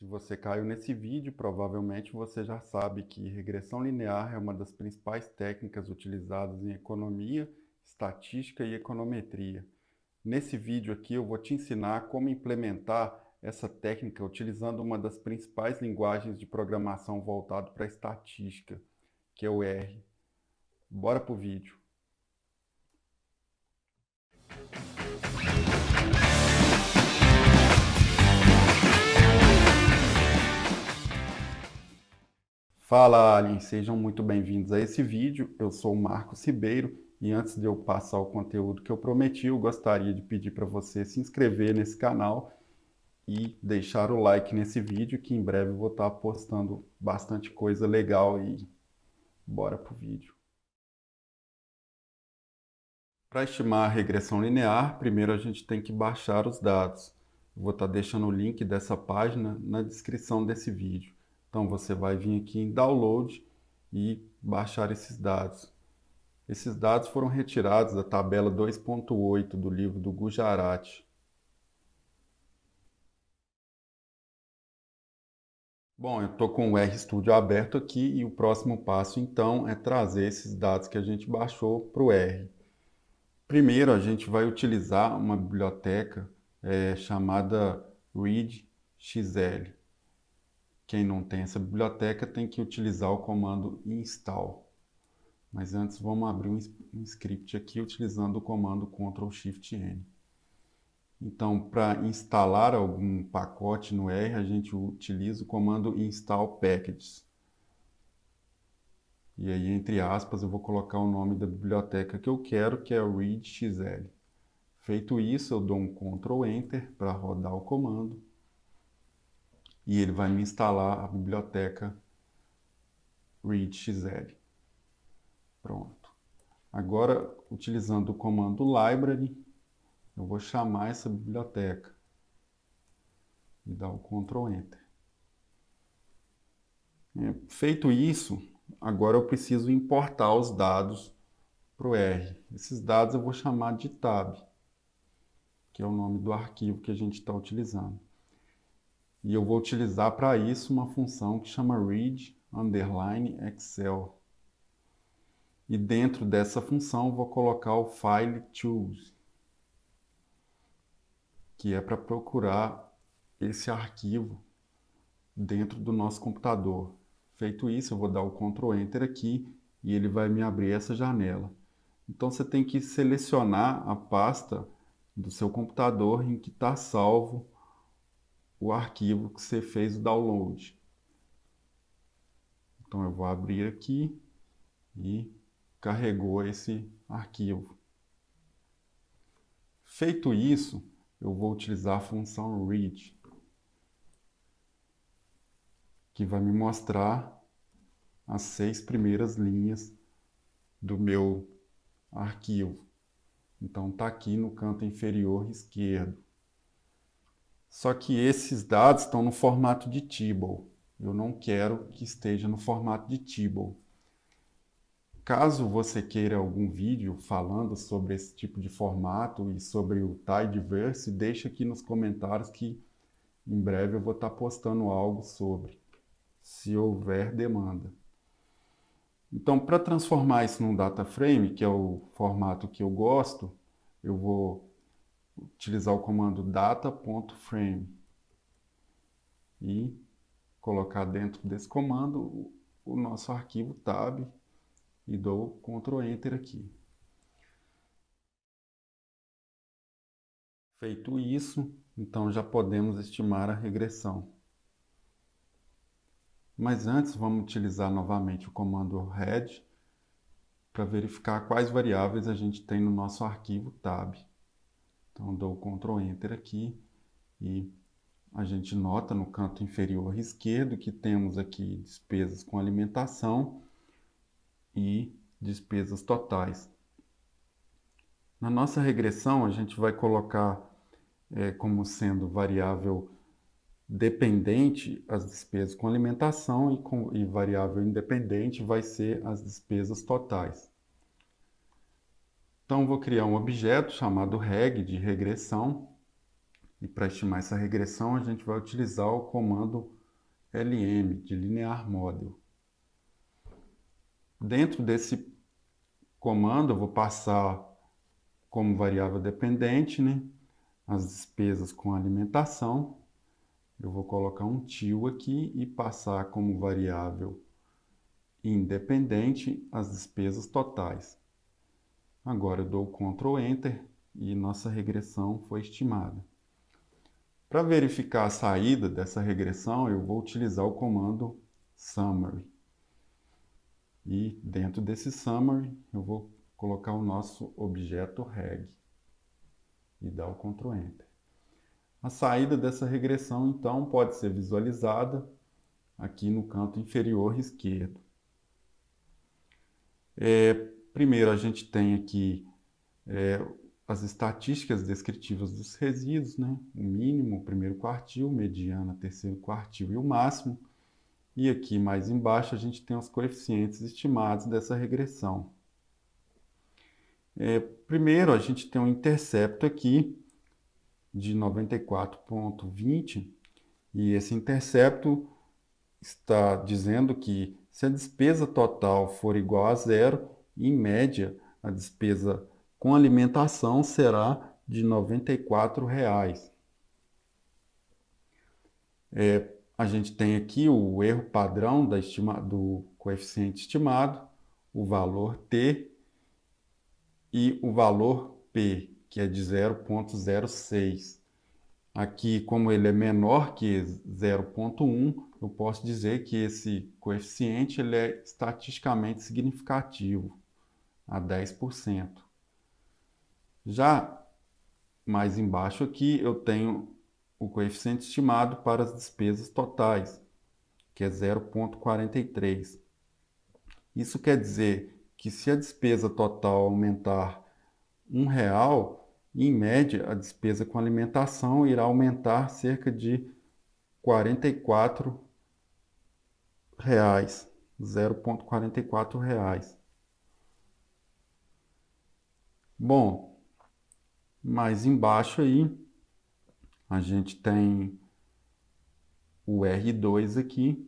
Se você caiu nesse vídeo, provavelmente você já sabe que regressão linear é uma das principais técnicas utilizadas em economia, estatística e econometria. Nesse vídeo aqui eu vou te ensinar como implementar essa técnica utilizando uma das principais linguagens de programação voltado para a estatística, que é o R. Bora pro vídeo. Fala, aliens! Sejam muito bem-vindos a esse vídeo. Eu sou o Marcos Ribeiro e antes de eu passar o conteúdo que eu prometi, eu gostaria de pedir para você se inscrever nesse canal e deixar o like nesse vídeo, que em breve eu vou estar postando bastante coisa legal e bora pro vídeo. Para estimar a regressão linear, primeiro a gente tem que baixar os dados. Eu vou estar deixando o link dessa página na descrição desse vídeo. Então você vai vir aqui em Download e baixar esses dados. Esses dados foram retirados da tabela 2.8 do livro do Gujarati. Bom, eu estou com o RStudio aberto aqui e o próximo passo então é trazer esses dados que a gente baixou para o R. Primeiro a gente vai utilizar uma biblioteca chamada readxl. Quem não tem essa biblioteca tem que utilizar o comando install. Mas antes vamos abrir um script aqui utilizando o comando Ctrl+Shift+N. Então, para instalar algum pacote no R, a gente utiliza o comando install packages. E aí, entre aspas, eu vou colocar o nome da biblioteca que eu quero, que é o readxl. Feito isso, eu dou um Ctrl+Enter para rodar o comando. E ele vai me instalar a biblioteca readxl. Pronto. Agora, utilizando o comando library, eu vou chamar essa biblioteca e dar o Ctrl+Enter. Feito isso, agora eu preciso importar os dados para o R. Esses dados eu vou chamar de tab, que é o nome do arquivo que a gente está utilizando. E eu vou utilizar para isso uma função que chama read_excel. E dentro dessa função eu vou colocar o file choose, que é para procurar esse arquivo dentro do nosso computador. Feito isso, eu vou dar o Ctrl+Enter aqui e ele vai me abrir essa janela. Então você tem que selecionar a pasta do seu computador em que está salvo o arquivo que você fez o download. Então eu vou abrir aqui e carregou esse arquivo. Feito isso, eu vou utilizar a função read, que vai me mostrar as 6 primeiras linhas do meu arquivo. Então está aqui no canto inferior esquerdo. Só que esses dados estão no formato de table. Eu não quero que esteja no formato de table. Caso você queira algum vídeo falando sobre esse tipo de formato e sobre o Tidyverse, deixa aqui nos comentários que em breve eu vou estar postando algo sobre, se houver demanda. Então, para transformar isso num data frame, que é o formato que eu gosto, eu vou utilizar o comando data.frame e colocar dentro desse comando o nosso arquivo tab e dou Ctrl+Enter aqui. Feito isso, então já podemos estimar a regressão. Mas antes vamos utilizar novamente o comando head para verificar quais variáveis a gente tem no nosso arquivo tab. Então dou Ctrl+Enter aqui e a gente nota no canto inferior esquerdo que temos aqui despesas com alimentação e despesas totais. Na nossa regressão, a gente vai colocar como sendo variável dependente as despesas com alimentação e variável independente vai ser as despesas totais. Então, vou criar um objeto chamado reg de regressão E para estimar essa regressão, a gente vai utilizar o comando LM, de Linear Model. Dentro desse comando, eu vou passar como variável dependente, né, as despesas com alimentação. Eu vou colocar um tio aqui e passar como variável independente as despesas totais. Agora eu dou Ctrl Enter e nossa regressão foi estimada. Para verificar a saída dessa regressão, eu vou utilizar o comando Summary. E dentro desse Summary, eu vou colocar o nosso objeto reg e dar o Ctrl Enter. A saída dessa regressão, então, pode ser visualizada aqui no canto inferior esquerdo. Primeiro, a gente tem aqui as estatísticas descritivas dos resíduos, né? O mínimo, o primeiro quartil, mediana, terceiro quartil e o máximo. E aqui mais embaixo a gente tem os coeficientes estimados dessa regressão. Primeiro, a gente tem um intercepto aqui de 94,20 e esse intercepto está dizendo que se a despesa total for igual a zero, em média, a despesa com alimentação será de R$ 94. A gente tem aqui o erro padrão do coeficiente estimado, o valor T e o valor P, que é de 0,06. Aqui, como ele é menor que 0,1, eu posso dizer que esse coeficiente ele é estatisticamente significativo, a 10%. Já mais embaixo aqui, eu tenho o coeficiente estimado para as despesas totais, que é 0,43. Isso quer dizer que se a despesa total aumentar R$ 1, em média, a despesa com alimentação irá aumentar cerca de R$ 44, 0,44. Bom, mais embaixo aí, a gente tem o R2 aqui,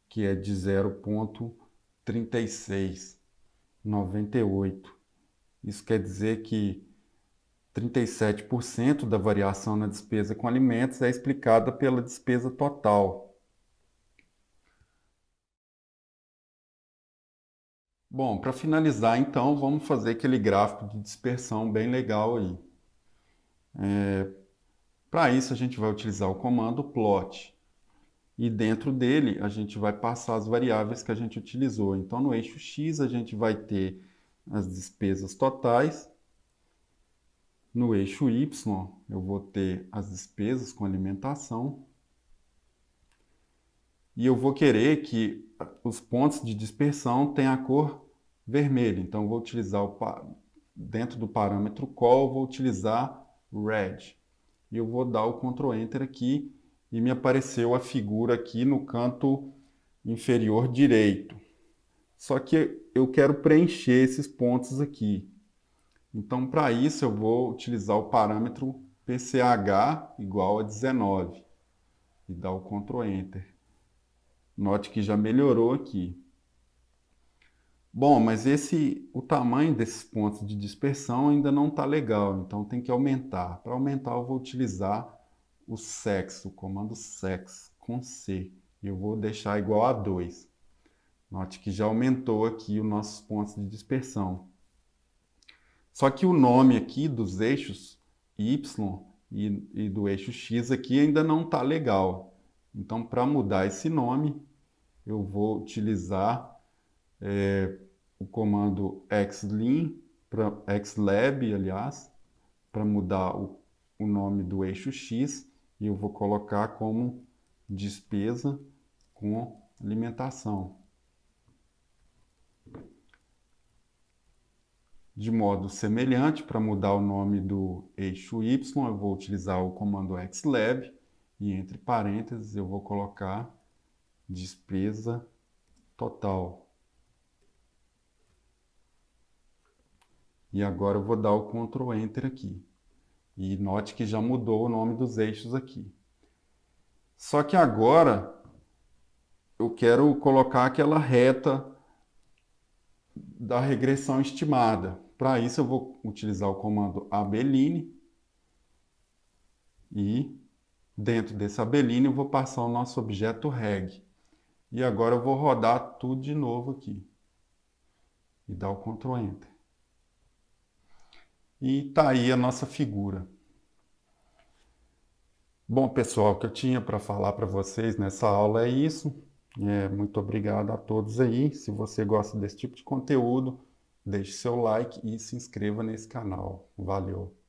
que é de 0,3698. Isso quer dizer que 37% da variação na despesa com alimentos é explicada pela despesa total. Bom, para finalizar, então, vamos fazer aquele gráfico de dispersão bem legal aí. Para isso, a gente vai utilizar o comando plot. E dentro dele, a gente vai passar as variáveis que a gente utilizou. Então, no eixo X, a gente vai ter as despesas totais. No eixo Y, eu vou ter as despesas com alimentação. E eu vou querer que os pontos de dispersão tenham a cor vermelha. Então, eu vou utilizar, dentro do parâmetro call, eu vou utilizar red. E eu vou dar o Ctrl Enter aqui e me apareceu a figura aqui no canto inferior direito. Só que eu quero preencher esses pontos aqui. Então, para isso, eu vou utilizar o parâmetro PCH igual a 19 e dar o Ctrl Enter. Note que já melhorou aqui. Bom, mas o tamanho desses pontos de dispersão ainda não está legal, então tem que aumentar. Para aumentar, eu vou utilizar o sex, o comando sex com C. E eu vou deixar igual a 2. Note que já aumentou aqui os nossos pontos de dispersão. Só que o nome aqui dos eixos Y e do eixo X aqui ainda não está legal. Então, para mudar esse nome, eu vou utilizar o comando xlab, aliás, para mudar o nome do eixo X, e eu vou colocar como despesa com alimentação. De modo semelhante, para mudar o nome do eixo Y, eu vou utilizar o comando xlab e entre parênteses eu vou colocar despesa total. E agora eu vou dar o Ctrl Enter aqui. E note que já mudou o nome dos eixos aqui. Só que agora eu quero colocar aquela reta da regressão estimada. Para isso eu vou utilizar o comando abeline e dentro desse abeline eu vou passar o nosso objeto reg. E agora eu vou rodar tudo de novo aqui e dar o Ctrl Enter. E tá aí a nossa figura. Bom, pessoal, o que eu tinha para falar para vocês nessa aula é isso. Muito obrigado a todos aí. Se você gosta desse tipo de conteúdo, deixe seu like e se inscreva nesse canal. Valeu!